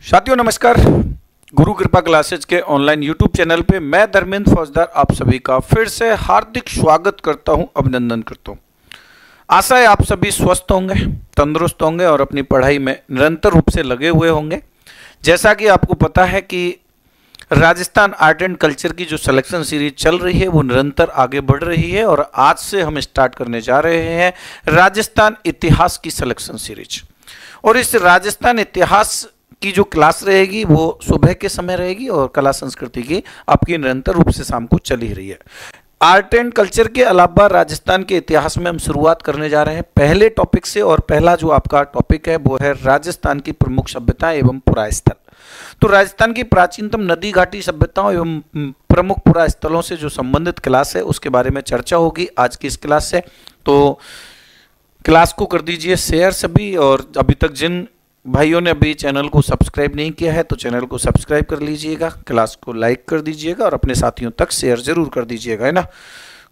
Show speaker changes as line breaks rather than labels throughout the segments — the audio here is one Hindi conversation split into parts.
साथियों नमस्कार। गुरु कृपा क्लासेज के ऑनलाइन यूट्यूब चैनल पे मैं धर्मेंद्र फौजदार आप सभी का फिर से हार्दिक स्वागत करता हूं, अभिनंदन करता हूं। आशा है आप सभी स्वस्थ होंगे, तंदुरुस्त होंगे और अपनी पढ़ाई में निरंतर रूप से लगे हुए होंगे। जैसा कि आपको पता है कि राजस्थान आर्ट एंड कल्चर की जो सिलेक्शन सीरीज चल रही है वो निरंतर आगे बढ़ रही है और आज से हम स्टार्ट करने जा रहे हैं राजस्थान इतिहास की सिलेक्शन सीरीज। और इस राजस्थान इतिहास की जो क्लास रहेगी वो सुबह के समय रहेगी और कला संस्कृति की आपकी निरंतर रूप से शाम को चल ही रही है। आर्ट एंड कल्चर के अलावा राजस्थान के इतिहास में हम शुरुआत करने जा रहे हैं पहले टॉपिक से। और पहला जो आपका टॉपिक है वो है राजस्थान की प्रमुख सभ्यताएं एवं पुरा स्थल। तो राजस्थान की प्राचीनतम नदी घाटी सभ्यताओं एवं प्रमुख पुरा स्थलों से जो संबंधित क्लास है उसके बारे में चर्चा होगी आज की इस क्लास से। तो क्लास को कर दीजिए शेयर सभी, और अभी तक जिन भाइयों ने अभी चैनल को सब्सक्राइब नहीं किया है तो चैनल को सब्सक्राइब कर लीजिएगा, क्लास को लाइक कर दीजिएगा और अपने साथियों तक शेयर जरूर कर दीजिएगा, है ना।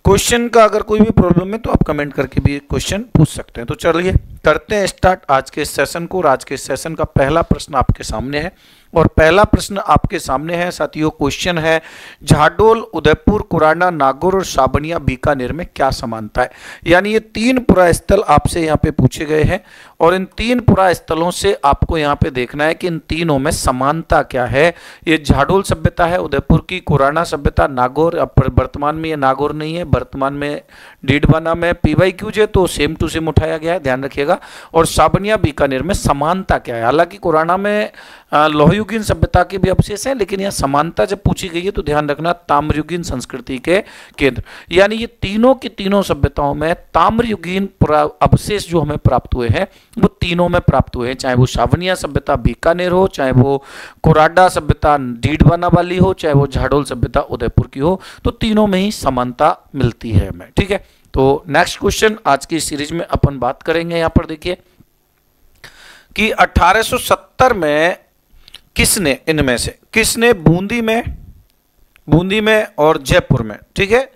क्वेश्चन का अगर कोई भी प्रॉब्लम है तो आप कमेंट करके भी क्वेश्चन पूछ सकते हैं। तो चलिए करते हैं स्टार्ट आज के सेशन को। आज के सेशन का पहला प्रश्न आपके सामने है और पहला प्रश्न आपके सामने है साथियों। क्वेश्चन है झाडोल, उदयपुर, कुराना, नागौर और साबनिया बीकानेर में क्या समानता है। यानी ये तीन पुरा स्थल आपसे यहाँ पे पूछे गए हैं और इन तीन पुरा स्थलों से आपको यहाँ पे देखना है कि इन तीनों में समानता क्या है। ये झाडोल सभ्यता है, उदयपुर की कुराना सभ्यता, नागौर, अब वर्तमान में ये नागौर नहीं है, वर्तमान में डीडवाना में PYQJ तो सेम टू सेम उठाया गया है, ध्यान रखिएगा। और साबनिया बीकानेर में समानता क्या है। हालांकि कुराना में लोहयुगीन सभ्यता के भी अवशेष हैं, लेकिन यहाँ समानता जब पूछी गई है तो ध्यान रखना ताम्रयुगीन संस्कृति के केंद्र। यानी ये तीनों की तीनों सभ्यताओं में ताम्रयुगीन अवशेष जो हमें प्राप्त हुए हैं वो तीनों में प्राप्त हुए हैं, चाहे वो साबनिया सभ्यता बीकानेर हो, चाहे वो कुराडा सभ्यता डीडवाना वाली हो, चाहे वो झाडोल सभ्यता उदयपुर की हो, तो तीनों में ही समानता मिलती है हमें। ठीक है, तो नेक्स्ट क्वेश्चन आज की सीरीज में अपन बात करेंगे। यहां पर देखिए कि 1870 में किसने, इनमें से किसने बूंदी में और जयपुर में, ठीक है,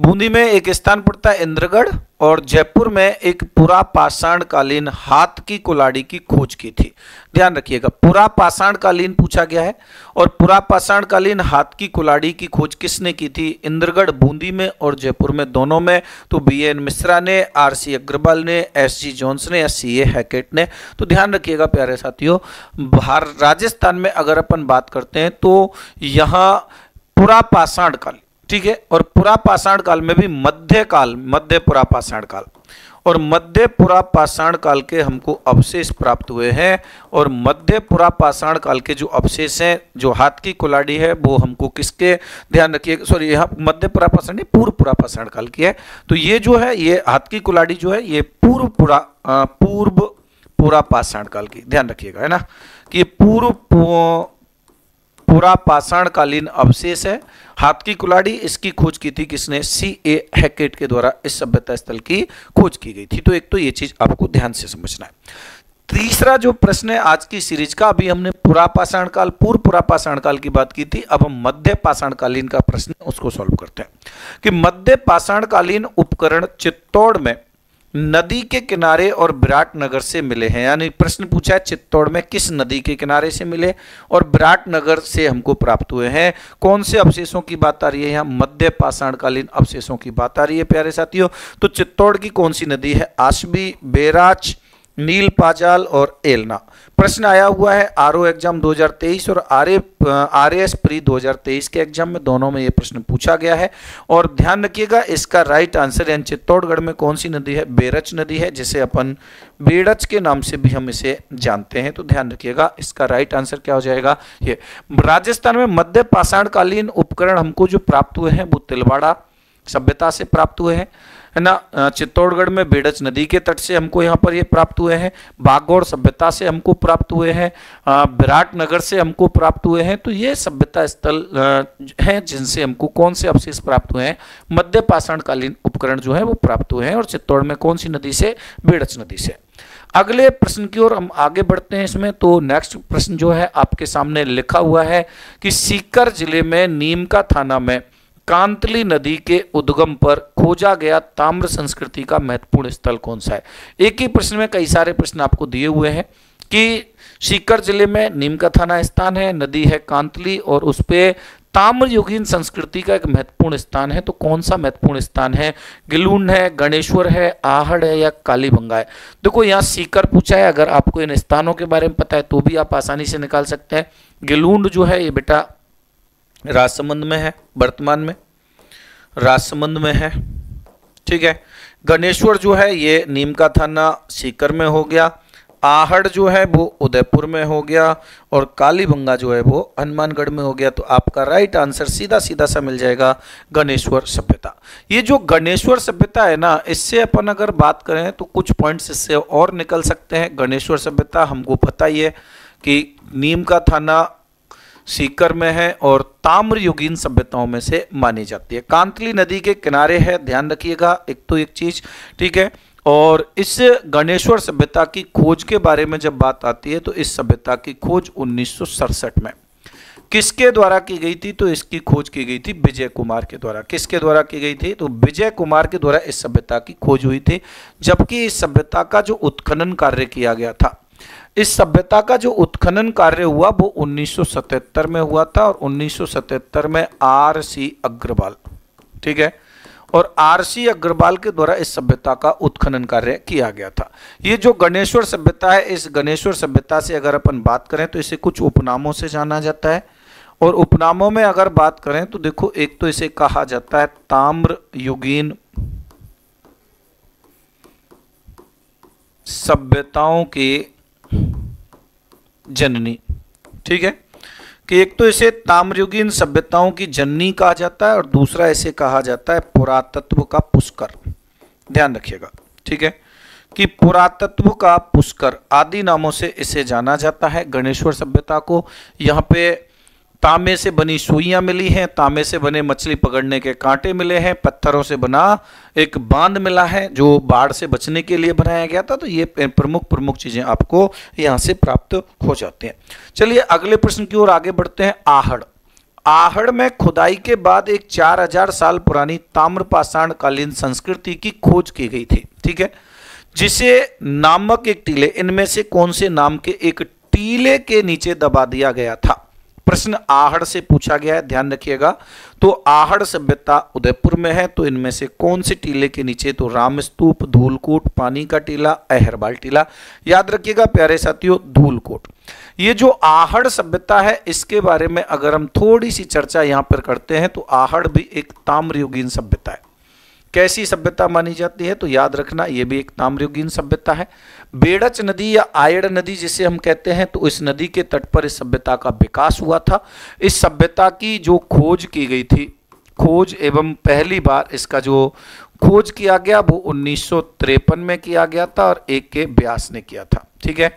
बूंदी में एक स्थान पड़ता है इंद्रगढ़ और जयपुर में एक पुरा पाषाण कालीन हाथ की कुल्हाड़ी की खोज की थी। ध्यान रखिएगा, पुरा पाषाण कालीन पूछा गया है और पुरा पाषाण कालीन हाथ की कुल्हाड़ी की खोज किसने की थी। इंद्रगढ़, बूंदी में और जयपुर में, दोनों में। तो BN मिश्रा ने, RC अग्रवाल ने, SG जोन्स ने या CA हैकेट ने। तो ध्यान रखिएगा प्यारे साथियों, राजस्थान में अगर अपन बात करते हैं तो यहाँ पुरा पाषाण काल, ठीक है, और पुरा पाषाण काल में भी मध्य पुरा पाषाण काल और मध्य पुरा पाषाण काल के हमको अवशेष प्राप्त हुए हैं। और मध्य पुरा पाषाण काल के जो अवशेष हैं, जो हाथ की कुल्हाड़ी है वो हमको किसके, ध्यान रखिए, सॉरी यहाँ मध्य पुरा पाषाण नहीं, पूर्व पुरा पाषाण काल की है। तो ये जो है, ये हाथ की कुल्हाड़ी जो है ये पूर्व पुरा पाषाण काल की, ध्यान रखिएगा, है ना, कि पूरा पाषाण कालीन अवशेष है। हाथ की कुल्हाड़ी, इसकी खोज की थी किसने, CA हैकेट के द्वारा इस सभ्यता स्थल की खोज की गई थी। तो एक तो ये चीज आपको ध्यान से समझना है। तीसरा जो प्रश्न है आज की सीरीज का, अभी हमने पुरा पाषाण काल, पूर्व पुरा पाषाण काल की बात की थी, अब हम मध्य पाषाण कालीन का प्रश्न उसको सॉल्व करते हैं कि मध्य पाषाण कालीन उपकरण चित्तौड़ में नदी के किनारे और विराटनगर से मिले हैं। यानी प्रश्न पूछा है चित्तौड़ में किस नदी के किनारे से मिले और विराटनगर से हमको प्राप्त हुए हैं। कौन से अवशेषों की बात आ रही है, यहाँ मध्य पाषाण कालीन अवशेषों की बात आ रही है प्यारे साथियों। तो चित्तौड़ की कौन सी नदी है, आसबी, बेराच, नील पाजाल और एलना। प्रश्न आया हुआ है RO एग्जाम 2023 और RAS प्री 2023 के एग्जाम में, दोनों में ये प्रश्न पूछा गया है। और ध्यान रखिएगा इसका राइट आंसर यानी चित्तौड़गढ़ में कौन सी नदी है, बेरच नदी है, जिसे अपन बेड़च के नाम से भी हम इसे जानते हैं। तो ध्यान रखिएगा इसका राइट आंसर क्या हो जाएगा, ये। राजस्थान में मध्य पाषाण कालीन उपकरण हमको जो प्राप्त हुए हैं वो तिलवाड़ा सभ्यता से प्राप्त हुए हैं, है ना। चित्तौड़गढ़ में बेड़च नदी के तट से हमको यहाँ पर ये प्राप्त हुए हैं, बागौर सभ्यता से हमको प्राप्त हुए हैं, विराटनगर से हमको प्राप्त हुए हैं। तो ये सभ्यता स्थल हैं जिनसे हमको कौन से अवशेष प्राप्त हुए हैं, मध्य पाषाण कालीन उपकरण जो है वो प्राप्त हुए हैं। और चित्तौड़ में कौन सी नदी से, बेड़च नदी से। अगले प्रश्न की ओर हम आगे बढ़ते हैं इसमें। तो नेक्स्ट प्रश्न जो है आपके सामने लिखा हुआ है कि सीकर जिले में नीमका थाना में कांतली नदी के उद्गम पर खोजा गया ताम्र संस्कृति का महत्वपूर्ण स्थल कौन सा है। एक ही प्रश्न में कई सारे प्रश्न आपको दिए हुए हैं कि सीकर जिले में नीम का थाना स्थान है, नदी है कांतली और उस पे ताम्रयुगीन संस्कृति का एक महत्वपूर्ण स्थान है। तो कौन सा महत्वपूर्ण स्थान है? गिलूंड है, गणेश्वर है, आहड़ है या कालीबंगा है? देखो यहाँ सीकर पूछा है, अगर आपको इन स्थानों के बारे में पता है तो भी आप आसानी से निकाल सकते हैं। गिलूंड जो है ये बेटा राजसमंद में है, वर्तमान में राजसमंद में है, ठीक है। गणेश्वर जो है ये नीम का थाना सीकर में हो गया, आहड़ जो है वो उदयपुर में हो गया और कालीबंगा जो है वो हनुमानगढ़ में हो गया। तो आपका राइट आंसर सीधा सीधा सा मिल जाएगा गणेश्वर सभ्यता। ये जो गणेश्वर सभ्यता है ना, इससे अपन अगर बात करें तो कुछ पॉइंट्स इससे और निकल सकते हैं। गणेश्वर सभ्यता हमको पता ही है कि नीम का थाना सीकर में है और ताम्रयुगीन सभ्यताओं में से मानी जाती है। कांतली नदी के किनारे है, ध्यान रखिएगा एक चीज, ठीक है। और इस गणेश्वर सभ्यता की खोज के बारे में जब बात आती है तो इस सभ्यता की खोज 1967 में किसके द्वारा की गई थी? तो इसकी खोज की गई थी विजय कुमार के द्वारा। किसके द्वारा की गई थी? तो विजय कुमार के द्वारा इस सभ्यता की खोज हुई थी। जबकि इस सभ्यता का जो उत्खनन कार्य किया गया था, इस सभ्यता का जो उत्खनन कार्य हुआ वो 1977 में हुआ था और 1977 में RC अग्रवाल, ठीक है, और RC अग्रवाल के द्वारा इस सभ्यता का उत्खनन कार्य किया गया था। ये जो गणेश्वर सभ्यता है, इस गणेश्वर सभ्यता से अगर अपन बात करें तो इसे कुछ उपनामों से जाना जाता है। और उपनामों में अगर बात करें तो देखो, एक तो इसे कहा जाता है ताम्रयुगीन सभ्यताओं की जननी, ठीक है, कि एक तो इसे ताम्रयुगीन सभ्यताओं की जननी कहा जाता है और दूसरा इसे कहा जाता है पुरातत्व का पुष्कर। ध्यान रखिएगा, ठीक है, कि पुरातत्व का पुष्कर आदि नामों से इसे जाना जाता है गणेश्वर सभ्यता को। यहाँ पे तांबे से बनी सुइयां मिली हैं, तांबे से बने मछली पकड़ने के कांटे मिले हैं, पत्थरों से बना एक बांध मिला है जो बाढ़ से बचने के लिए बनाया गया था। तो ये प्रमुख चीजें आपको यहाँ से प्राप्त हो जाती हैं। चलिए अगले प्रश्न की ओर आगे बढ़ते हैं। आहड़, आहड़ में खुदाई के बाद एक 4000 साल पुरानी ताम्रपाषाण कालीन संस्कृति की खोज की गई थी, ठीक है, जिसे नामक एक टीले, इनमें से कौन से नाम के एक टीले के नीचे दबा दिया गया था? प्रश्न आहड़ से पूछा गया है, ध्यान रखिएगा। तो आहड़ सभ्यता उदयपुर में है, तो इनमें से कौन से टीले के नीचे? तो रामस्तूप, धूलकूट, पानी का टीला, अहरबाल टीला। याद रखिएगा प्यारे साथियों, धूलकूट। ये जो आहड़ सभ्यता है इसके बारे में अगर हम थोड़ी सी चर्चा यहां पर करते हैं तो आहड़ भी एक ताम्रयुगीन सभ्यता है। कैसी सभ्यता मानी जाती है? तो याद रखना ये भी एक ताम्रयुगीन सभ्यता है। बेड़च नदी या आयड़ नदी जिसे हम कहते हैं, तो इस नदी के तट पर इस सभ्यता का विकास हुआ था। इस सभ्यता की जो खोज की गई थी, खोज एवं पहली बार इसका जो खोज किया गया वो 1953 में किया गया था और एक के व्यास ने किया था, ठीक है,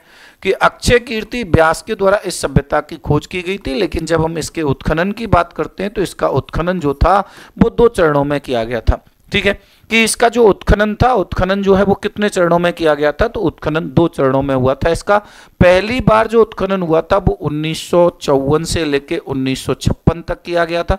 कि अक्षय कीर्ति व्यास के द्वारा इस सभ्यता की खोज की गई थी। लेकिन जब हम इसके उत्खनन की बात करते हैं तो इसका उत्खनन जो था वो 2 चरणों में किया गया था, ठीक है, कि इसका जो उत्खनन था, उत्खनन जो है वो कितने चरणों में किया गया था? तो उत्खनन 2 चरणों में हुआ था। इसका पहली बार जो उत्खनन हुआ था वो 1954 से लेके 1956 तक किया गया था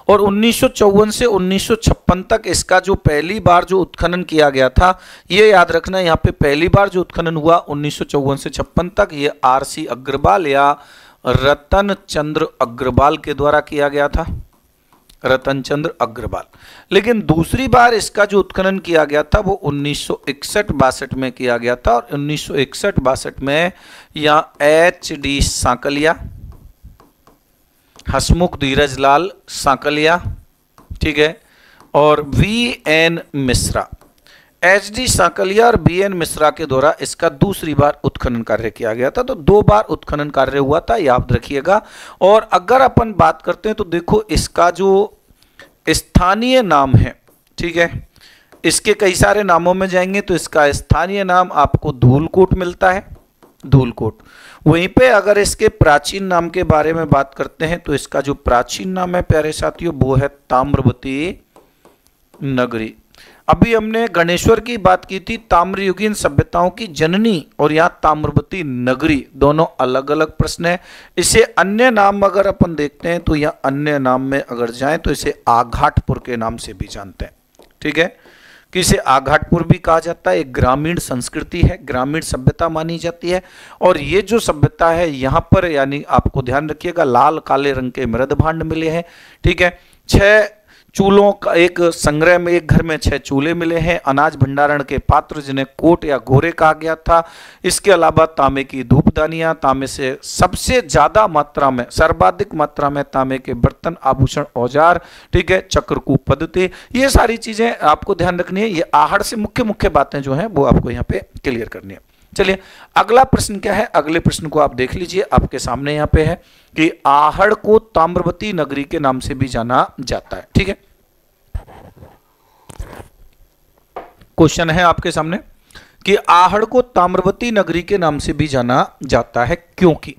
और 1954 से 1956 तक इसका जो पहली बार जो उत्खनन किया गया था, ये याद रखना, यहाँ पे पहली बार जो उत्खनन हुआ 1954 से 56 तक, ये RC अग्रवाल या रतन चंद्र अग्रवाल के द्वारा किया गया था, रतन चंद्र अग्रवाल। लेकिन दूसरी बार इसका जो उत्खनन किया गया था वो 1961-62 में किया गया था और 1961-62 में यहाँ HD सांकलिया, हसमुख धीरज लाल सांकलिया, ठीक है, और VN मिश्रा, HD सांकलिया और VN मिश्रा के द्वारा इसका दूसरी बार उत्खनन कार्य किया गया था। तो 2 बार उत्खनन कार्य हुआ था, याद रखिएगा। और अगर अपन बात करते हैं तो देखो इसका जो स्थानीय नाम है, ठीक है, इसके कई सारे नामों में जाएंगे तो इसका स्थानीय नाम आपको धूलकूट मिलता है, धूलकूट। वहीं पे अगर इसके प्राचीन नाम के बारे में बात करते हैं तो इसका जो प्राचीन नाम है प्यारे साथियों वो है ताम्रवती नगरी। अभी हमने गणेश्वर की बात की थी, ताम्रयुगीन सभ्यताओं की जननी, और यहाँ ताम्रवती नगरी, दोनों अलग अलग प्रश्न है। इसे अन्य नाम अगर अपन देखते हैं तो यहाँ अन्य नाम में अगर जाएं तो इसे आघाटपुर के नाम से भी जानते हैं, ठीक है, कि इसे आघाटपुर भी कहा जाता है। एक ग्रामीण संस्कृति है, ग्रामीण सभ्यता मानी जाती है। और ये जो सभ्यता है यहाँ पर, यानी आपको ध्यान रखिएगा, लाल काले रंग के मृद भांड मिले हैं। ठीक है, 6 चूल्हों का एक संग्रह में, एक घर में 6 चूल्हे मिले हैं। अनाज भंडारण के पात्र जिन्हें कोट या घोरे कहा गया था। इसके अलावा तांबे की धूपदानियां, तांबे से सबसे ज्यादा मात्रा में, सर्वाधिक मात्रा में तांबे के बर्तन, आभूषण, औजार, ठीक है, चक्रकूप पद्धति, ये सारी चीजें आपको ध्यान रखनी है। ये आहड़ से मुख्य मुख्य बातें जो हैं वो आपको यहाँ पे क्लियर करनी है। चलिए अगला प्रश्न क्या है, अगले प्रश्न को आप देख लीजिए, आपके सामने यहाँ पे है कि आहड़ को ताम्रवती नगरी के नाम से भी जाना जाता है। ठीक है, क्वेश्चन है आपके सामने कि आहड़ को ताम्रवती नगरी के नाम से भी जाना जाता है क्योंकि,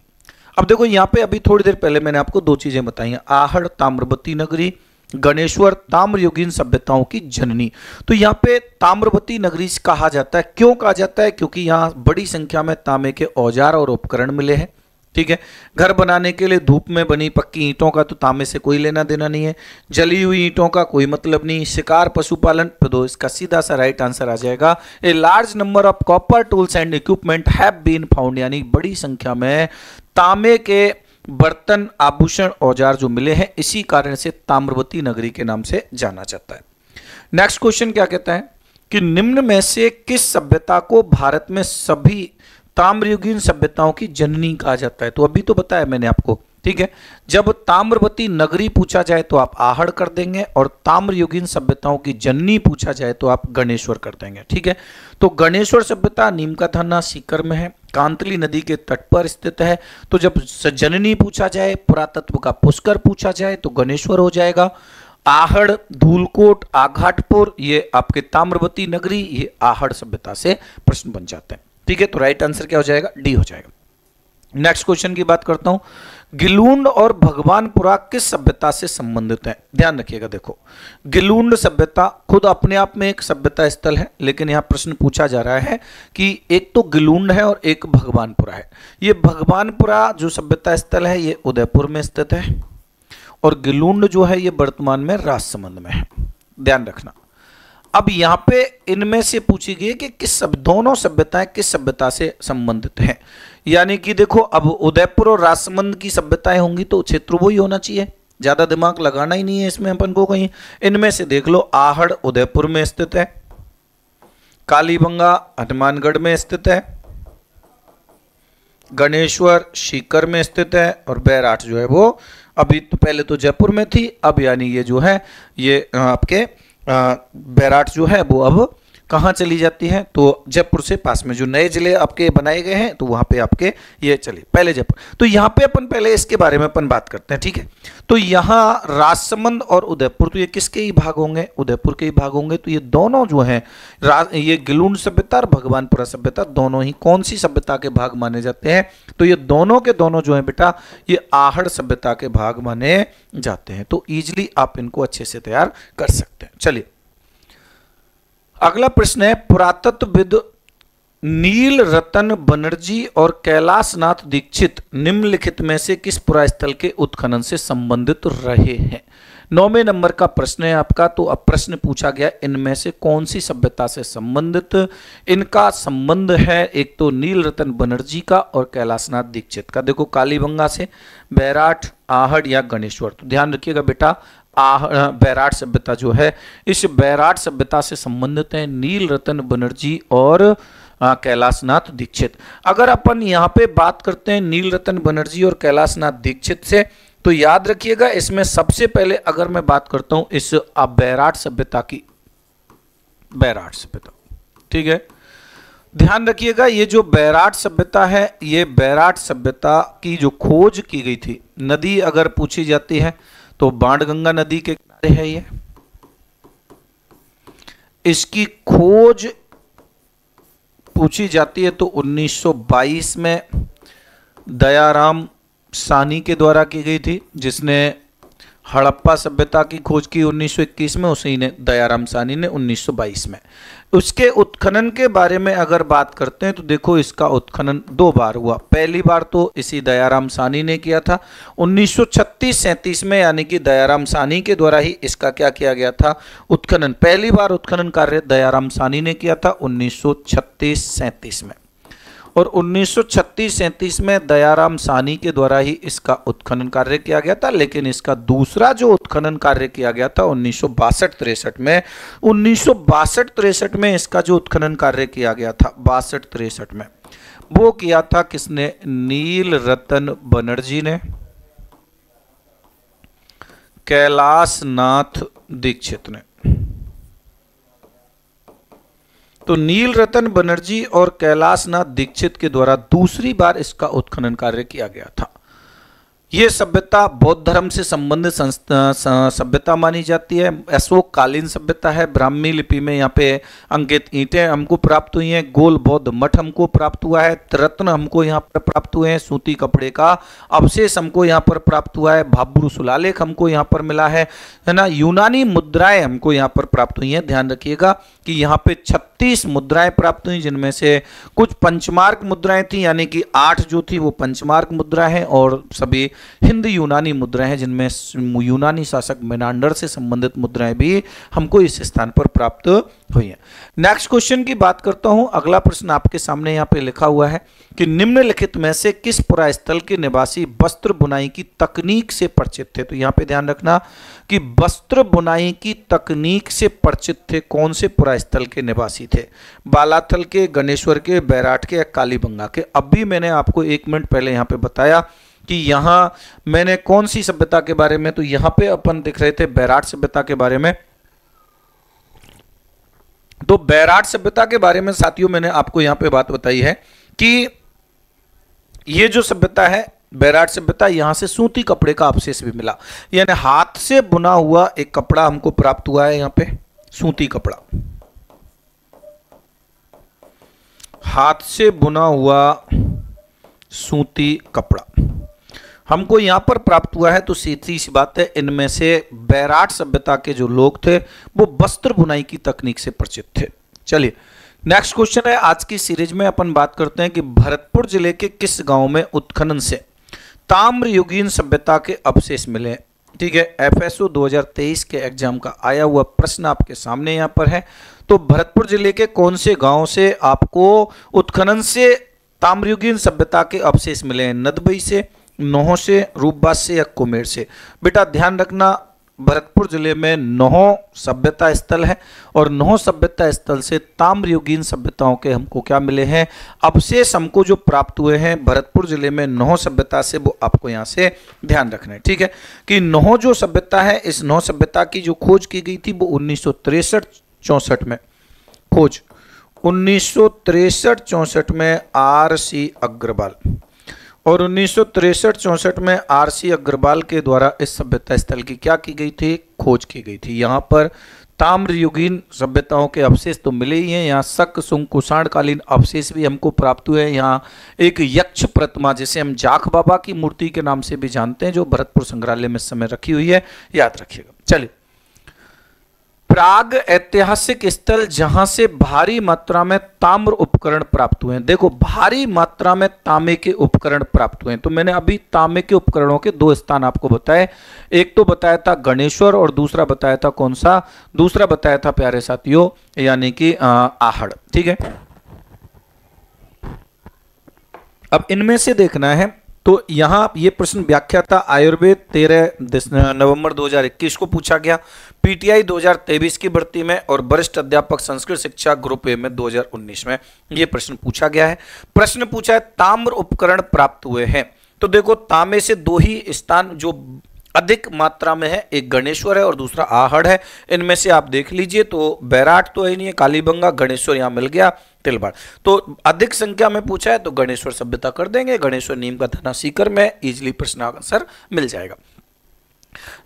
अब देखो यहाँ पे अभी थोड़ी देर पहले मैंने आपको 2 चीजें बताई हैं, आहड़ ताम्रवती नगरी, गणेश्वर ताम्रयुगीन सभ्यताओं की जननी। तो यहाँ पे ताम्रवती नगरी कहा जाता है, क्यों कहा जाता है? क्योंकि यहाँ बड़ी संख्या में तांबे के औजार और उपकरण मिले हैं। ठीक है, घर बनाने के लिए धूप में बनी पक्की ईंटों का तो तांबे से कोई लेना देना नहीं है, जली हुई ईंटों का कोई मतलब नहीं, शिकार, पशुपालन, तो इसका सीधा सा राइट आंसर आ जाएगा। A large number of copper tools and equipment have been found, यानी बड़ी संख्या में तांबे के बर्तन, आभूषण, औजार जो मिले हैं, इसी कारण से ताम्रवती नगरी के नाम से जाना जाता है। नेक्स्ट क्वेश्चन क्या कहता है कि निम्न में से किस सभ्यता को भारत में सभी ताम्रयुगीन सभ्यताओं की जननी कहा जाता है? तो अभी तो बताया मैंने आपको। ठीक है, जब ताम्रवती नगरी पूछा जाए तो आप आहड़ कर देंगे, और ताम्रयुगीन सभ्यताओं की जननी पूछा जाए तो आप गणेश्वर कर देंगे। ठीक है, तो गणेश्वर सभ्यता नीम का थाना सीकर में है, कांतली नदी के तट पर स्थित है। तो जब जननी पूछा जाए, पुरातत्व का पुष्कर पूछा जाए तो गणेश्वर हो जाएगा। आहड़, धूलकोट, आघाटपुर, ये आपके ताम्रवती नगरी, ये आहड़ सभ्यता से प्रश्न बन जाते हैं। ठीक है, तो राइट आंसर क्या हो जाएगा? डी हो जाएगा। नेक्स्ट क्वेश्चन की बात करता हूं, गिलूंड और भगवानपुरा किस सभ्यता से संबंधित है? ध्यान रखिएगा, देखो गिलूंड सभ्यता खुद अपने आप में एक सभ्यता स्थल है, लेकिन यहां प्रश्न पूछा जा रहा है कि एक तो गिलूंड है और एक भगवानपुरा है। ये भगवानपुरा जो सभ्यता स्थल है ये उदयपुर में स्थित है, और गिलूंड जो है ये वर्तमान में राजसमंद में है। ध्यान रखना। अब यहां पे इनमें से पूछी गई कि दोनों सभ्यताएं किस सभ्यता से संबंधित हैं। यानी कि देखो, अब उदयपुर और राजसमंद की सभ्यताएं होंगी तो क्षेत्र वो ही होना चाहिए, ज्यादा दिमाग लगाना ही नहीं है इसमें अपन को कहीं। इनमें से देख लो, आहड़ उदयपुर में स्थित है, कालीबंगा हनुमानगढ़ में स्थित है, गणेश्वर सीकर में स्थित है, और बैराठ जो है वो अभी तो पहले तो जयपुर में थी, अब यानी ये जो है ये आपके बैराठ जो है वो अब कहाँ चली जाती है? तो जयपुर से पास में जो नए जिले आपके बनाए गए हैं तो वहां पे आपके ये चली पहले जयपुर। तो यहाँ पे अपन पहले इसके बारे में अपन बात करते हैं। ठीक है, तो यहाँ राजसमंद और उदयपुर, तो ये किसके ही भाग होंगे? उदयपुर के ही भाग होंगे। तो ये दोनों जो हैं, ये गिलूंड सभ्यता और भगवानपुरा सभ्यता, दोनों ही कौन सी सभ्यता के भाग माने जाते हैं? तो ये दोनों के दोनों जो है बेटा, ये आहड़ सभ्यता के भाग माने जाते हैं। तो ईजिली आप इनको अच्छे से तैयार कर सकते हैं। चलिए अगला प्रश्न है, पुरातत्वविद नील रतन बनर्जी और कैलाशनाथ दीक्षित निम्नलिखित में से किस पुरास्थल के उत्खनन से संबंधित रहे हैं? 9वें नंबर का प्रश्न है आपका। तो अब प्रश्न पूछा गया, इनमें से कौन सी सभ्यता से संबंधित इनका संबंध है? एक तो नील रतन बनर्जी का और कैलाशनाथ दीक्षित का। देखो, कालीबंगा से बैराठ, आहड़ या गणेश्वर। तो ध्यान रखिएगा बेटा, बैराठ सभ्यता जो है, इस बैराठ सभ्यता से संबंधित है नील रतन बनर्जी और कैलाशनाथ दीक्षित। अगर अपन यहाँ पे बात करते हैं नील रतन बनर्जी और कैलाशनाथ दीक्षित से, तो याद रखिएगा इसमें सबसे पहले अगर मैं बात करता हूं इस बैराठ सभ्यता की, बैराठ सभ्यता। ठीक है, ध्यान रखिएगा, ये जो बैराठ सभ्यता है, ये बैराठ सभ्यता की जो खोज की गई थी, नदी अगर पूछी जाती है तो बाणगंगा नदी के किनारे है ये। इसकी खोज पूछी जाती है तो 1922 में दयाराम सानी के द्वारा की गई थी, जिसने हड़प्पा सभ्यता की खोज की 1921 में, उसी ने दयाराम साहनी ने 1922 में। उसके उत्खनन के बारे में अगर बात करते हैं तो देखो इसका उत्खनन 2 बार हुआ। पहली बार तो इसी दयाराम साहनी ने किया था 1936-37 में, यानी कि दयाराम साहनी के द्वारा ही इसका क्या किया गया था, उत्खनन। पहली बार उत्खनन कार्य दयाराम साहनी ने किया था 1936-37 में, और 1936-37 में दयाराम साहनी के द्वारा ही इसका उत्खनन कार्य किया गया था। लेकिन इसका दूसरा जो उत्खनन कार्य किया गया था 1962-63 में, 1962-63 में इसका जो उत्खनन कार्य किया गया था 62-63 में, वो किया था किसने, नील रतन बनर्जी ने, कैलाश नाथ दीक्षित ने। तो नील रतन बनर्जी और कैलाश नाथ दीक्षित के द्वारा दूसरी बार इसका उत्खनन कार्य किया गया था। ये सभ्यता बौद्ध धर्म से संबंधित सभ्यता मानी जाती है। अशोक कालीन सभ्यता है। ब्राह्मी लिपि में यहाँ पे अंकित ईंटें हमको प्राप्त हुई हैं। गोल बौद्ध मठ हमको प्राप्त हुआ है। रत्न हमको यहाँ पर प्राप्त हुए हैं। सूती कपड़े का अवशेष हमको यहाँ पर प्राप्त हुआ है। भाब्रू शिलालेख हमको यहाँ पर मिला है ना। यूनानी मुद्राएं हमको यहाँ पर प्राप्त हुई हैं। ध्यान रखिएगा कि यहाँ पे 36 मुद्राएं प्राप्त हुई, जिनमें से कुछ पंचमार्क मुद्राएं थी, यानी कि 8 जो थी वो पंचमार्क मुद्रा है, और सभी हिंद यूनानी मुद्राएं हैं, जिनमें यूनानी शासक मेनांडर से संबंधित मुद्राएं भी हमको इस स्थान पर प्राप्त हुई हैं। नेक्स्ट क्वेश्चन की बात करता हूं। अगला प्रश्न आपके सामने यहाँ पे लिखा हुआ है कि निम्नलिखित में से किस पुरास्थल के निवासी वस्त्र बुनाई की तकनीक से परिचित थे। तो यहाँ पे ध्यान रखना कि वस्त्र बुनाई की तकनीक से परिचित थे कौन से पुरास्थल के निवासी थे। बालाथल के, गणेश्वर के, बैराट के या कालीबंगा के। अभी मैंने आपको 1 मिनट पहले यहाँ पे बताया कि यहाँ मैंने कौन सी सभ्यता के बारे में, तो यहाँ पे अपन दिख रहे थे बैराट सभ्यता के बारे में। तो बैराट सभ्यता के बारे में साथियों मैंने आपको यहाँ पे बात बताई है कि ये जो सभ्यता है बैराट सभ्यता, यहां से सूती कपड़े का अवशेष भी मिला, यानी हाथ से बुना हुआ एक कपड़ा हमको प्राप्त हुआ है। यहां पे सूती कपड़ा, हाथ से बुना हुआ सूती कपड़ा हमको यहां पर प्राप्त हुआ है। तो सीधी सी बात है, इनमें से बैराट सभ्यता के जो लोग थे वो वस्त्र बुनाई की तकनीक से परिचित थे। चलिए नेक्स्ट क्वेश्चन है। आज की सीरीज में अपन बात करते हैं कि भरतपुर जिले के किस गांव में उत्खनन से ताम्रयुगीन सभ्यता के अवशेष मिले। ठीक है, एफएसओ 2023 के एग्जाम का आया हुआ प्रश्न आपके सामने यहां पर है। तो भरतपुर जिले के कौन से गांव से आपको उत्खनन से ताम्रयुगीन सभ्यता के अवशेष मिले हैं? नदबई से, नोह से, रूपबास से या कुमेर से। बेटा ध्यान रखना, भरतपुर जिले में नोह सभ्यता स्थल है, और नोह सभ्यता स्थल से ताम्रयुगीन सभ्यताओं के हमको क्या मिले हैं? अवशेष हमको जो प्राप्त हुए हैं भरतपुर जिले में नोह सभ्यता से, वो आपको यहाँ से ध्यान रखना है। ठीक है, कि नोह जो सभ्यता है, इस नोह सभ्यता की जो खोज की गई थी वो 1963-64 में, खोज 1963-64 में RC अग्रवाल, और 1963-64 में RC अग्रवाल के द्वारा इस सभ्यता स्थल की क्या की गई थी? खोज की गई थी। यहाँ पर ताम्रयुगीन सभ्यताओं के अवशेष तो मिले ही हैं, यहाँ शक, शुंग, कुषाण कालीन अवशेष भी हमको प्राप्त हुए हैं। यहाँ एक यक्ष प्रतिमा, जिसे हम जाख बाबा की मूर्ति के नाम से भी जानते हैं, जो भरतपुर संग्रहालय में इस समय रखी हुई है, याद रखिएगा। चलिए, प्राग ऐतिहासिक स्थल जहां से भारी मात्रा में ताम्र उपकरण प्राप्त हुए हैं। देखो, भारी मात्रा में तांबे के उपकरण प्राप्त हुए हैं। तो मैंने अभी तांबे के उपकरणों के 2 स्थान आपको बताए। एक तो बताया था गणेश्वर, और दूसरा बताया था कौन सा? दूसरा बताया था प्यारे साथियों, यानी कि आहड़। ठीक है, अब इनमें से देखना है। तो यहां ये प्रश्न व्याख्या था आयुर्वेद 13 नवंबर 2021 को पूछा गया, पीटीआई 2023 की भर्ती में, और वरिष्ठ अध्यापक संस्कृत शिक्षा ग्रुप ए में 2019 में ये प्रश्न पूछा गया है। प्रश्न पूछा है ताम्र उपकरण प्राप्त हुए हैं। तो देखो, तांबे से 2 ही स्थान जो अधिक मात्रा में है, एक गणेश्वर है और दूसरा आहड़ है। इनमें से आप देख लीजिए, तो बैराट तो है नहीं है, कालीबंगा, गणेश्वर यहाँ मिल गया, तिलबाड़। तो अधिक संख्या में पूछा है तो गणेश्वर सभ्यता कर देंगे। गणेश्वर नीम का थाना सीकर में इजीली प्रश्न आंसर मिल जाएगा।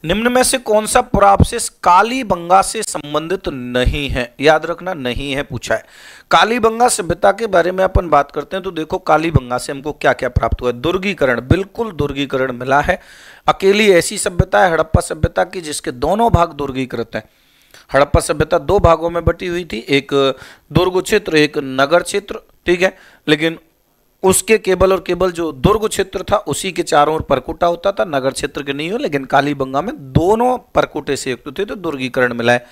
निम्न में से कौन सा पुरावशेष कालीबंगा से संबंधित नहीं है? याद रखना, नहीं है पूछा है। कालीबंगा सभ्यता के बारे में अपन बात करते हैं तो देखो कालीबंगा से हमको क्या क्या प्राप्त हुआ है। दुर्गीकरण, बिल्कुल दुर्गीकरण मिला है। अकेली ऐसी सभ्यता है हड़प्पा सभ्यता की जिसके दोनों भाग दुर्गीकृत हैं। हड़प्पा सभ्यता दो भागों में बटी हुई थी, एक दुर्ग क्षेत्र, एक नगर क्षेत्र, ठीक है। लेकिन उसके केवल और केवल जो दुर्ग क्षेत्र था उसी के चारों ओर परकुटा होता था, नगर क्षेत्र के नहीं हो। लेकिन कालीबंगा में दोनों परकुटे से युक्त थे तो दुर्गीकरण मिला है,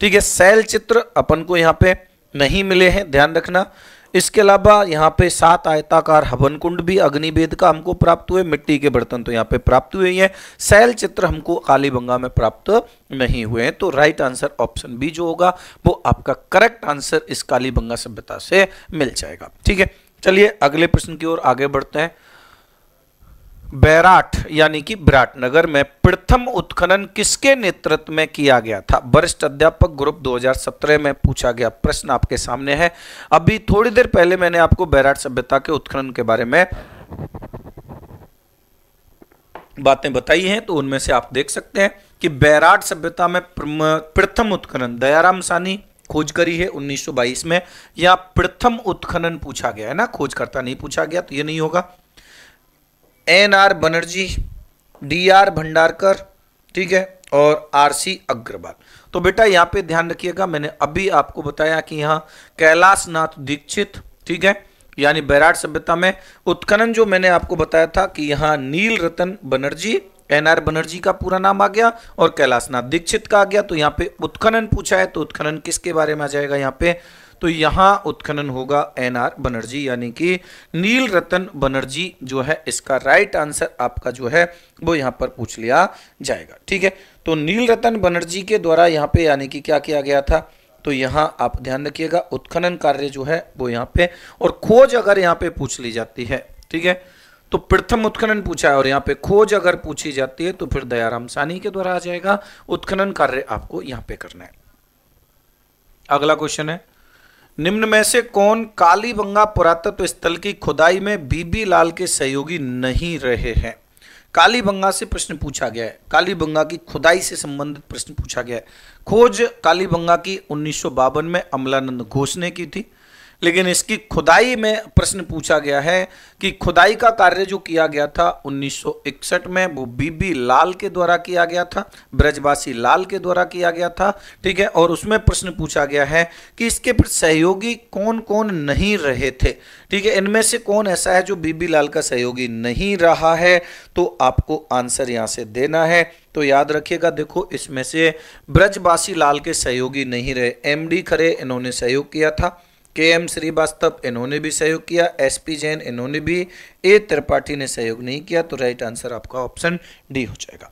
ठीक है। शैल चित्र अपन को यहाँ पे नहीं मिले हैं, ध्यान रखना। इसके अलावा यहाँ पे 7 आयताकार हवन कुंड भी अग्निवेद का हमको प्राप्त हुए। मिट्टी के बर्तन तो यहाँ पे प्राप्त हुए हैं, शैल चित्र हमको कालीबंगा में प्राप्त नहीं हुए हैं। तो राइट आंसर ऑप्शन बी जो होगा वो आपका करेक्ट आंसर इस कालीबंगा सभ्यता से मिल जाएगा, ठीक है। चलिए अगले प्रश्न की ओर आगे बढ़ते हैं। बैराठ यानी कि विराटनगर में प्रथम उत्खनन किसके नेतृत्व में किया गया था? वरिष्ठ अध्यापक ग्रुप 2017 में पूछा गया प्रश्न आपके सामने है। अभी थोड़ी देर पहले मैंने आपको बैराठ सभ्यता के उत्खनन के बारे में बातें बताई हैं, तो उनमें से आप देख सकते हैं कि बैराठ सभ्यता में प्रथम उत्खनन दयाराम सानी खोज करी है 1922 में। या प्रथम उत्खनन पूछा गया है ना, खोजकर्ता नहीं पूछा गया तो ये नहीं होगा। NR बनर्जी, DR भंडारकर, ठीक है, और RC अग्रवाल। तो बेटा यहाँ पे ध्यान रखिएगा, मैंने अभी आपको बताया कि यहाँ कैलाशनाथ दीक्षित, ठीक है, यानी बैराठ सभ्यता में उत्खनन जो मैंने आपको बताया था कि यहाँ नील रतन बनर्जी, NR बनर्जी का पूरा नाम आ गया और कैलाशनाथ दीक्षित का आ गया। तो यहाँ पे उत्खनन पूछा है तो उत्खनन किसके बारे में आ जाएगा यहाँ पे? तो यहाँ उत्खनन होगा NR बनर्जी यानी कि नील रतन बनर्जी जो है इसका राइट आंसर आपका जो है वो यहाँ पर पूछ लिया जाएगा, ठीक है। तो नील रतन बनर्जी के द्वारा यहाँ पे यानी कि क्या किया गया था? तो यहाँ आप ध्यान रखिएगा उत्खनन कार्य जो है वो यहाँ पे, और खोज अगर यहाँ पे पूछ ली जाती है, ठीक है, तो प्रथम उत्खनन पूछा है और यहाँ पे खोज अगर पूछी जाती है तो फिर दयाराम सानी के द्वारा आ जाएगा। उत्खनन कार्य आपको यहाँ पे करना है। अगला क्वेश्चन है, निम्न में से कौन कालीबंगा पुरातत्व स्थल की खुदाई में बीबी लाल के सहयोगी नहीं रहे हैं? कालीबंगा से प्रश्न पूछा गया है, कालीबंगा की खुदाई से संबंधित प्रश्न पूछा गया है। खोज कालीबंगा की 1952 में अमलानंद घोष ने की थी, लेकिन इसकी खुदाई में प्रश्न पूछा गया है कि खुदाई का कार्य जो किया गया था 1961 में वो बीबी लाल के द्वारा किया गया था, ब्रजवासी लाल के द्वारा किया गया था, ठीक है। और उसमें प्रश्न पूछा गया है कि इसके सहयोगी कौन कौन नहीं रहे थे, ठीक है। इनमें से कौन ऐसा है जो बीबी लाल का सहयोगी नहीं रहा है? तो आपको आंसर यहां से देना है। तो याद रखिएगा, देखो इसमें से ब्रजवासी लाल के सहयोगी नहीं रहे। MD खरे इन्होंने सहयोग किया था, KM श्रीवास्तव इन्होंने भी सहयोग किया, SP जैन इन्होंने भी, A त्रिपाठी ने सहयोग नहीं किया। तो राइट आंसर आपका ऑप्शन डी हो जाएगा।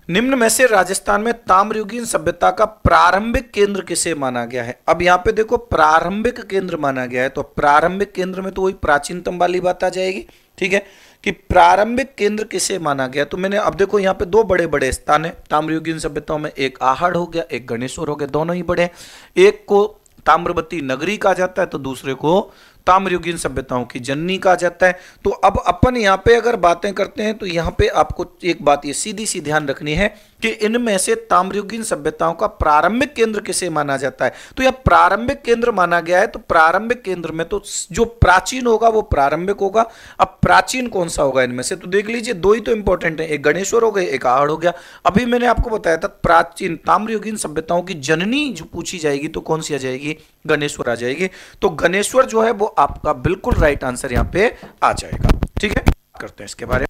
निम्न में से राजस्थान में ताम्रयुगीन सभ्यता का प्रारंभिक केंद्र किसे माना गया है? अब यहाँ पे देखो प्रारंभिक केंद्र माना गया है, तो प्रारंभिक केंद्र में तो वही प्राचीनतम वाली बात आ जाएगी, ठीक है, कि प्रारंभिक केंद्र किसे माना गया। तो मैंने अब देखो यहाँ पे दो बड़े बड़े स्थान है ताम्रयुगीन सभ्यताओं में, एक आहड़ हो गया, एक गणेश्वर हो गया, दोनों ही बड़े। एक को ताम्रवती नगरी कहा जाता है तो दूसरे को ताम्रयुगीन सभ्यताओं की जननी कहा जाता है। तो अब अपन यहाँ पे अगर बातें करते हैं तो यहाँ पे आपको एक बात ये सीधी सी ध्यान रखनी है कि इनमें से ताम्रयुगीन सभ्यताओं का प्रारंभिक केंद्र किसे माना जाता है? तो यह प्रारंभिक केंद्र माना गया है। तो प्रारंभिक केंद्र में तो जो प्राचीन होगा वो प्रारंभिक होगा। अब प्राचीन कौन सा होगा इनमें से? तो देख लीजिए, दो ही तो इंपॉर्टेंट है, एक गणेश्वर हो गए, एक आहड़ हो गया। अभी मैंने आपको बताया था प्राचीन ताम्रयुगीन सभ्यताओं की जननी जो पूछी जाएगी तो कौन सी आ जाएगी? गणेश्वर आ जाएगी। तो गणेश्वर जो है वो आपका बिल्कुल राइट आंसर यहां पे आ जाएगा, ठीक है। करते हैं इसके बारे में।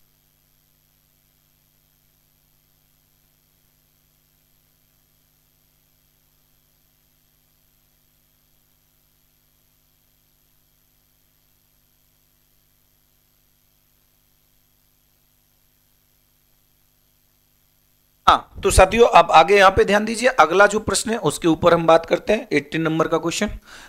हाँ, तो साथियों अब आगे यहां पे ध्यान दीजिए, अगला जो प्रश्न है उसके ऊपर हम बात करते हैं। 18 नंबर का क्वेश्चन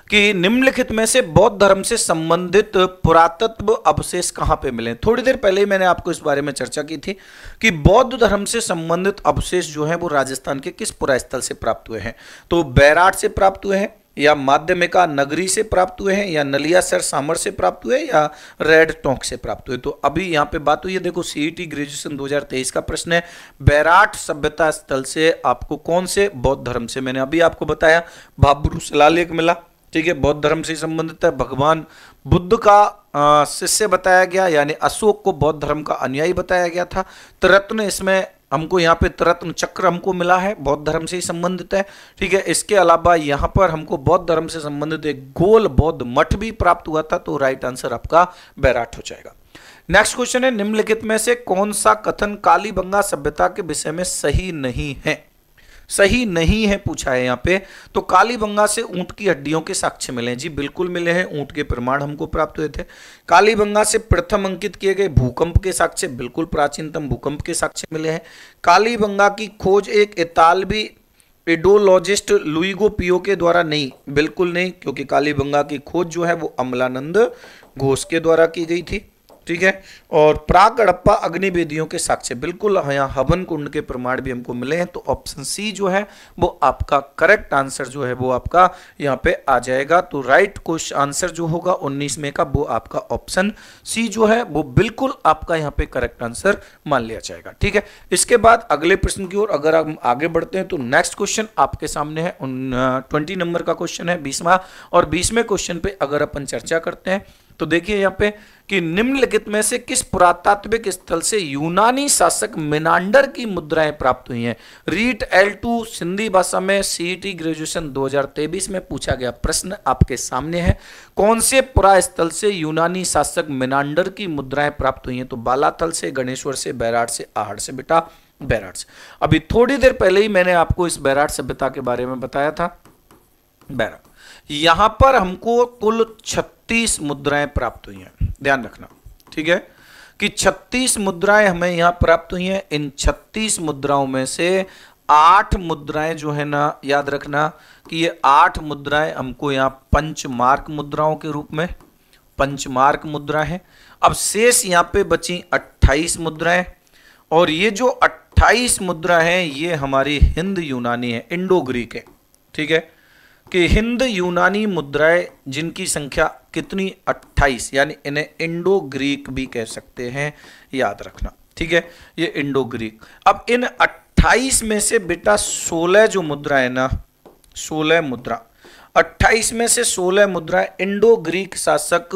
कि निम्नलिखित में से बौद्ध धर्म से संबंधित पुरातत्व अवशेष कहां पे मिले? थोड़ी देर पहले ही मैंने आपको इस बारे में चर्चा की थी कि बौद्ध धर्म से संबंधित अवशेष जो है वो राजस्थान के किस पुरास्थल से प्राप्त हुए हैं? तो बैराठ से प्राप्त हुए हैं, या माध्यमिका नगरी से प्राप्त हुए हैं, या नलियासर सामर से प्राप्त हुए, या रेड टोंक से प्राप्त हुए। तो अभी यहाँ पे बात हुई है, देखो सीईटी ग्रेजुएशन 2023 का प्रश्न है, बैराट सभ्यता स्थल से आपको कौन से बौद्ध धर्म से, मैंने अभी आपको बताया भाब्रू शिलालेख मिला, ठीक है, बौद्ध धर्म से संबंधित है। भगवान बुद्ध का शिष्य बताया गया, यानी अशोक को बौद्ध धर्म का अनुयायी बताया गया था। त्रिरत्न इसमें हमको यहाँ पे त्रिरत्न चक्र हमको मिला है, बौद्ध धर्म से ही संबंधित है, ठीक है। इसके अलावा यहाँ पर हमको बौद्ध धर्म से संबंधित एक गोल बौद्ध मठ भी प्राप्त हुआ था, तो राइट आंसर आपका बैराट हो जाएगा। नेक्स्ट क्वेश्चन है, निम्नलिखित में से कौन सा कथन कालीबंगा सभ्यता के विषय में सही नहीं है, सही नहीं है पूछा है यहाँ पे। तो कालीबंगा से ऊंट की हड्डियों के साक्ष्य मिले, जी बिल्कुल मिले हैं, ऊंट के प्रमाण हमको प्राप्त हुए थे। कालीबंगा से प्रथम अंकित किए गए भूकंप के साक्ष्य, बिल्कुल प्राचीनतम भूकंप के साक्ष्य मिले हैं। कालीबंगा की खोज एक इतालवी एडोलॉजिस्ट लुइगो पियो के द्वारा नहीं, बिल्कुल नहीं, क्योंकि कालीबंगा की खोज जो है वो अमलानंद घोष के द्वारा की गई थी, ठीक है। और प्राक हड़प्पा अग्निवेदियों के साक्ष्य, बिल्कुल यहाँ हवन कुंड के प्रमाण भी हमको मिले हैं, तो ऑप्शन सी जो है वो आपका करेक्ट आंसर जो है वो आपका यहाँ पे आ जाएगा। तो राइट क्वेश्चन आंसर जो होगा 19 में का वो आपका ऑप्शन सी जो है वो बिल्कुल आपका यहाँ पे करेक्ट आंसर मान लिया जाएगा, ठीक है। इसके बाद अगले प्रश्न की ओर अगर हम आगे बढ़ते हैं तो नेक्स्ट क्वेश्चन आपके सामने है 20 नंबर का क्वेश्चन है 20वां, और 20वें क्वेश्चन पे अगर अपन चर्चा करते हैं तो देखिए यहाँ पे कि निम्नलिखित में से किस पुरातात्विक स्थल से यूनानी शासक मिनांडर की मुद्राएं प्राप्त हुई हैं। रीट L2 सिंधी भाषा में सीईटी ग्रेजुएशन 2023 में पूछा गया प्रश्न आपके सामने है, कौन से पुरा स्थल से यूनानी शासक मिनांडर की मुद्राएं प्राप्त हुई हैं। तो बालाथल से, गणेश्वर से, बैराट से, आहड़ से, बेटा बैराट से। अभी थोड़ी देर पहले ही मैंने आपको इस बैराट सभ्यता के बारे में बताया था। बैराट यहां पर हमको कुल 36 मुद्राएं प्राप्त हुई हैं, ध्यान रखना, ठीक है, कि 36 मुद्राएं हमें यहां प्राप्त हुई हैं। इन 36 मुद्राओं में से 8 मुद्राएं जो है ना, याद रखना कि ये 8 मुद्राएं हमको यहां पंचमार्क मुद्राओं के रूप में, पंचमार्क मुद्रा है। अब शेष यहां पे बची 28 मुद्राएं, और ये जो 28 मुद्रा है ये हमारी हिंद यूनानी है, इंडो ग्रीक है, ठीक है, कि हिंद यूनानी मुद्राएं जिनकी संख्या कितनी 28, यानी इन्हें इंडो ग्रीक भी कह सकते हैं, याद रखना, ठीक है, ये इंडो ग्रीक। अब इन 28 में से बेटा 16 जो मुद्रा है ना, 16 मुद्रा, 28 में से 16 मुद्राएं इंडो ग्रीक शासक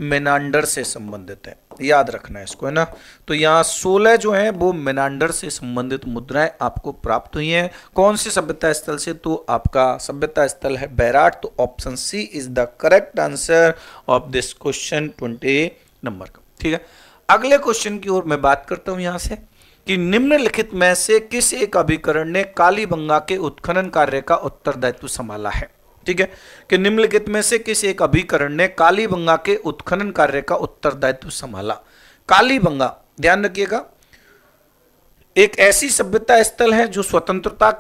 मेनांडर से संबंधित है, याद रखना है इसको, है ना। तो यहाँ 16 जो है वो मेनांडर से संबंधित मुद्राएं आपको प्राप्त हुई हैं। कौन से सभ्यता स्थल से, तो आपका सभ्यता स्थल है बैराट। तो option C is the correct answer of this question 20 number का, ठीक है। अगले क्वेश्चन की ओर मैं बात करता हूं यहां से कि निम्नलिखित में से किस एक अभिकरण ने कालीबंगा के उत्खनन कार्य का उत्तरदायित्व संभाला है, ठीक है, कि निम्नलिखित में से किस एक अभिकरण ने कालीबंगा के उत्खनन कार्य का उत्तरदायित्व संभाला। कालीबंगा ध्यान रखिएगा एक ऐसी सभ्यता स्थल है जो स्वतंत्रता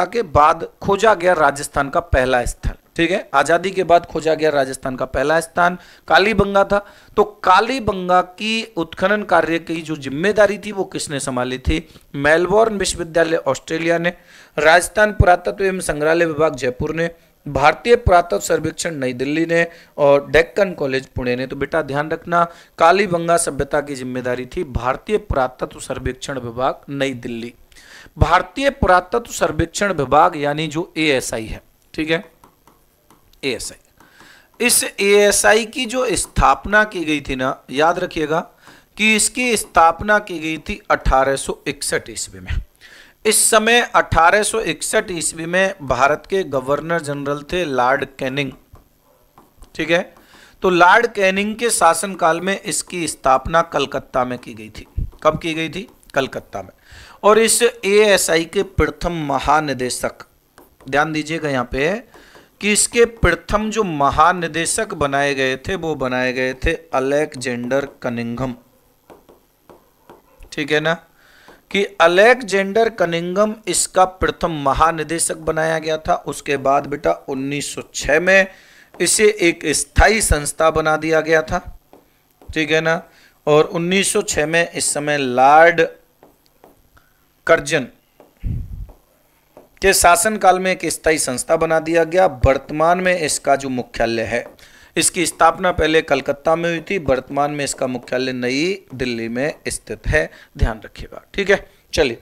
के बाद खोजा गया राजस्थान का पहला स्थल, ठीक है, आजादी के बाद खोजा गया राजस्थान का पहला स्थान कालीबंगा था। तो कालीबंगा की उत्खनन कार्य की जो जिम्मेदारी थी वो किसने संभाली थी। मेलबोर्न विश्वविद्यालय ऑस्ट्रेलिया ने, राजस्थान पुरातत्व एवं संग्रहालय विभाग जयपुर ने, भारतीय पुरातत्व सर्वेक्षण नई दिल्ली ने, और डेक्कन कॉलेज पुणे ने। तो बेटा ध्यान रखना कालीबंगा सभ्यता की जिम्मेदारी थी भारतीय पुरातत्व सर्वेक्षण विभाग नई दिल्ली। भारतीय पुरातत्व सर्वेक्षण विभाग यानी जो ASI है, ठीक है, ASI, इस ASI की जो स्थापना की गई थी ना, याद रखिएगा कि इसकी स्थापना की गई थी 1861 ईस्वी में। इस समय 1861 ईस्वी में भारत के गवर्नर जनरल थे लॉर्ड कैनिंग, ठीक है। तो लॉर्ड कैनिंग के शासनकाल में इसकी स्थापना कलकत्ता में की गई थी। कब की गई थी? कलकत्ता में। और इस ASI के प्रथम महानिदेशक, ध्यान दीजिएगा यहाँ पे कि इसके प्रथम जो महानिदेशक बनाए गए थे वो बनाए गए थे अलेक्जेंडर कनिंघम, ठीक है ना, कि अलेक्जेंडर कनिंघम इसका प्रथम महानिदेशक बनाया गया था। उसके बाद बेटा 1906 में इसे एक स्थायी संस्था बना दिया गया था, ठीक है ना। और 1906 में इस समय लॉर्ड कर्जन, के शासनकाल में एक स्थायी संस्था बना दिया गया। वर्तमान में इसका जो मुख्यालय है, इसकी स्थापना पहले कलकत्ता में हुई थी, वर्तमान में इसका मुख्यालय नई दिल्ली में स्थित है, ध्यान रखिएगा। ठीक है, चलिए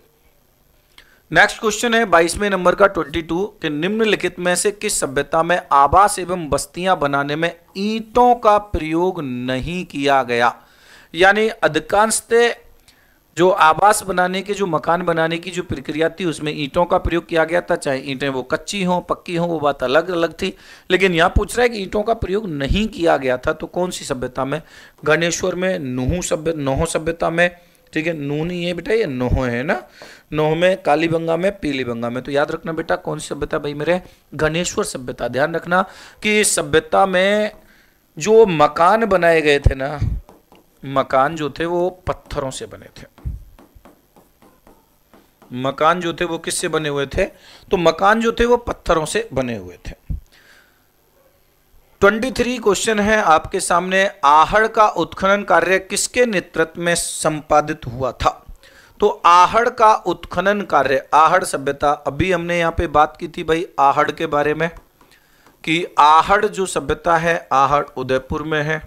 नेक्स्ट क्वेश्चन है 22वें नंबर का 22 कि निम्नलिखित में से किस सभ्यता में आवास एवं बस्तियां बनाने में ईंटों का प्रयोग नहीं किया गया। यानी अधिकांशतः जो आवास बनाने के, जो मकान बनाने की जो प्रक्रिया थी उसमें ईंटों का प्रयोग किया गया था। चाहे ईंटें वो कच्ची हों पक्की हों वो बात अलग अलग थी, लेकिन यहाँ पूछ रहा है कि ईंटों का प्रयोग नहीं किया गया था, तो कौन सी सभ्यता में? गणेश्वर में, नोह सभ्यता में, ठीक है, नूह नहीं है बेटा, ये नोह है ना, नोह में, कालीबंगा में, पीलीबंगा में। तो याद रखना बेटा कौन सी सभ्यता भाई मेरे? गणेश्वर सभ्यता। ध्यान रखना कि इस सभ्यता में जो मकान बनाए गए थे ना, मकान जो थे वो पत्थरों से बने थे। मकान जो थे वो किससे बने हुए थे? तो मकान जो थे वो पत्थरों से बने हुए थे। 23 क्वेश्चन है आपके सामने, आहड़ का उत्खनन कार्य किसके नेतृत्व में संपादित हुआ था? तो आहड़ का उत्खनन कार्य, आहड़ सभ्यता, अभी हमने यहां पे बात की थी भाई आहड़ के बारे में कि आहड़ जो सभ्यता है, आहड़ उदयपुर में है,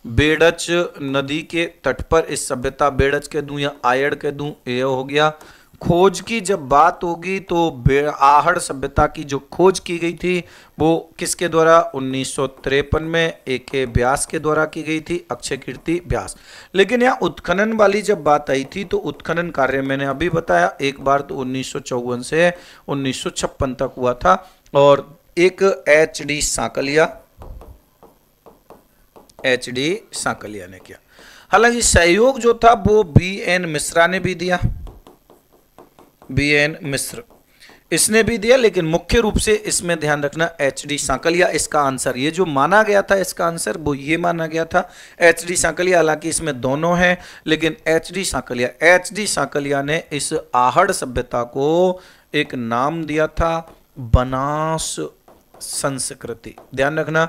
बेड़च नदी के तट पर इस सभ्यता, बेड़च के दूं या आयड़ के दूं, ये हो गया। खोज की जब बात होगी तो आहड़ सभ्यता की जो खोज की गई थी वो किसके द्वारा? 1953 में A.K. व्यास के द्वारा की गई थी, अक्षय कीर्ति व्यास। लेकिन यहाँ उत्खनन वाली जब बात आई थी तो उत्खनन कार्य मैंने अभी बताया, एक बार तो 1954 से 1956 तक हुआ था, और एक H.D. सांकलिया ने किया। हालांकि सहयोग जो था वो B.N. मिश्रा ने भी दिया, B.N. मिश्र इसने भी दिया, लेकिन मुख्य रूप से इसमें ध्यान रखना H.D. सांकलिया इसका आंसर, ये जो माना गया था इसका आंसर वो ये माना गया था H.D. सांकलिया। हालांकि इसमें दोनों हैं, लेकिन H.D. सांकलिया ने इस आहड़ सभ्यता को एक नाम दिया था बनास संस्कृति। ध्यान रखना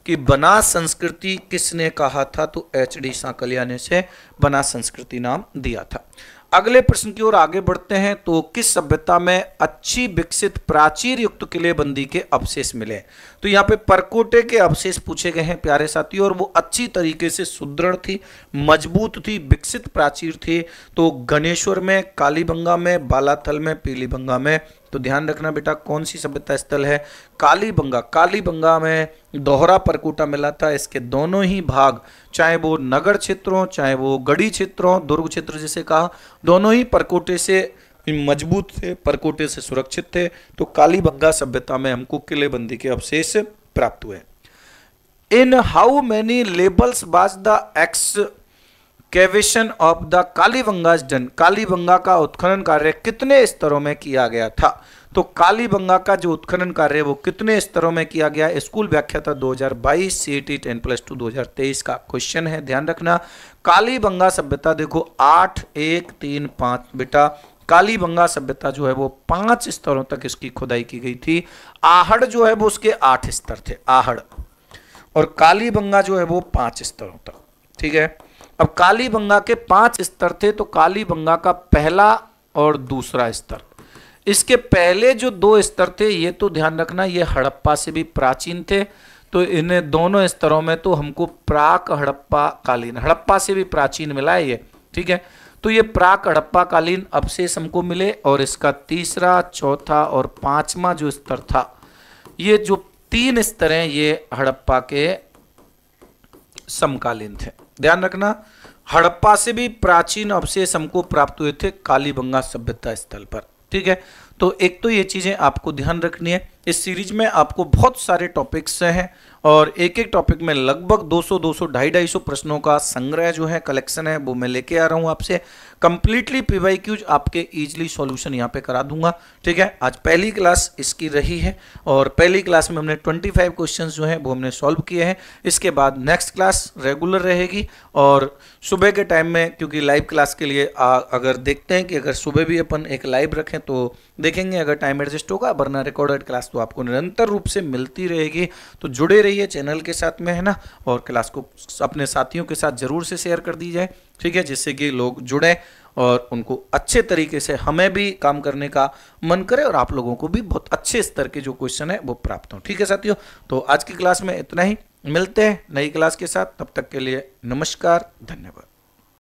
कि बनास संस्कृति किसने कहा था? तो H.D. सांकलिया ने से बनास संस्कृति नाम दिया था। अगले प्रश्न की ओर आगे बढ़ते हैं। तो किस सभ्यता में अच्छी विकसित प्राचीर युक्त किलेबंदी के अवशेष मिले? तो यहाँ पे परकोटे के अवशेष पूछे गए हैं प्यारे साथियों, और वो अच्छी तरीके से सुदृढ़ थी, मजबूत थी, विकसित प्राचीर थी। तो गणेश्वर में, कालीबंगा में, बालाथल में, पीलीबंगा में। तो ध्यान रखना बेटा कौन सी सभ्यता स्थल है? कालीबंगा। कालीबंगा में दोहरा परकोटा मिला था। इसके दोनों ही भाग, चाहे वो नगर क्षेत्र हो, चाहे वो गढ़ी क्षेत्र हो, दुर्ग क्षेत्र जिसे कहा, दोनों ही परकोटे से मजबूत थे, परकोटे से सुरक्षित थे। तो कालीबंगा सभ्यता में हमको किलेबंदी के अवशेष प्राप्त हुए। In how many levels was the excavation of the Kalibangan done? Kalibangan का उत्खनन कार्य कितने स्तरों में किया गया था? तो कालीबंगा का जो उत्खनन कार्य वो कितने स्तरों में किया गया? स्कूल व्याख्याता 2022 CET 10+2 2023 का क्वेश्चन है, ध्यान रखना। कालीबंगा सभ्यता देखो 8 1 3 5 बेटा, कालीबंगा सभ्यता जो है वो 5 स्तरों तक इसकी खुदाई की गई थी। आहड़ जो है वो उसके 8 स्तर थे, आहड़, और कालीबंगा जो है वो 5 स्तरों तक। ठीक है, अब कालीबंगा के 5 स्तर थे, तो कालीबंगा का पहला और दूसरा स्तर, इसके पहले जो 2 स्तर थे ये तो ध्यान रखना ये हड़प्पा से भी प्राचीन थे। तो इन्हें दोनों स्तरों में तो हमको प्राक हड़प्पा कालीन, हड़प्पा से भी प्राचीन मिला है ये। ठीक है, तो ये प्राक हड़प्पा कालीन अवशेष हमको मिले, और इसका तीसरा, चौथा और 5वां जो स्तर था, ये जो 3 स्तर हैं ये हड़प्पा के समकालीन थे। ध्यान रखना हड़प्पा से भी प्राचीन अवशेष हमको प्राप्त हुए थे कालीबंगा सभ्यता स्थल पर। ठीक है, तो एक तो ये चीजें आपको ध्यान रखनी है। इस सीरीज में आपको बहुत सारे टॉपिक्स हैं, और एक एक टॉपिक में लगभग 200 250 प्रश्नों का संग्रह जो है, कलेक्शन है, वो मैं लेके आ रहा हूं आपसे। कंप्लीटली PYQs आपके इजीली सॉल्यूशन यहाँ पे करा दूंगा। ठीक है, आज पहली क्लास इसकी रही है, और पहली क्लास में हमने 25 क्वेश्चंस जो हैं वो हमने सॉल्व किए हैं। इसके बाद नेक्स्ट क्लास रेगुलर रहेगी, और सुबह के टाइम में, क्योंकि लाइव क्लास के लिए अगर देखते हैं कि अगर सुबह भी अपन एक लाइव रखें तो देखेंगे, अगर टाइम एडजस्ट होगा, वरना रिकॉर्डेड क्लास तो आपको निरंतर रूप से मिलती रहेगी। तो जुड़े रहिए चैनल के साथ में, है ना, और क्लास को अपने साथियों के साथ जरूर से शेयर कर दी जाए। ठीक है, जिससे कि लोग जुड़े और उनको अच्छे तरीके से हमें भी काम करने का मन करे और आप लोगों को भी बहुत अच्छे स्तर के जो क्वेश्चन है वो प्राप्त हो। ठीक है साथियों, तो आज की क्लास में इतना ही, मिलते हैं नई क्लास के साथ, तब तक के लिए नमस्कार, धन्यवाद।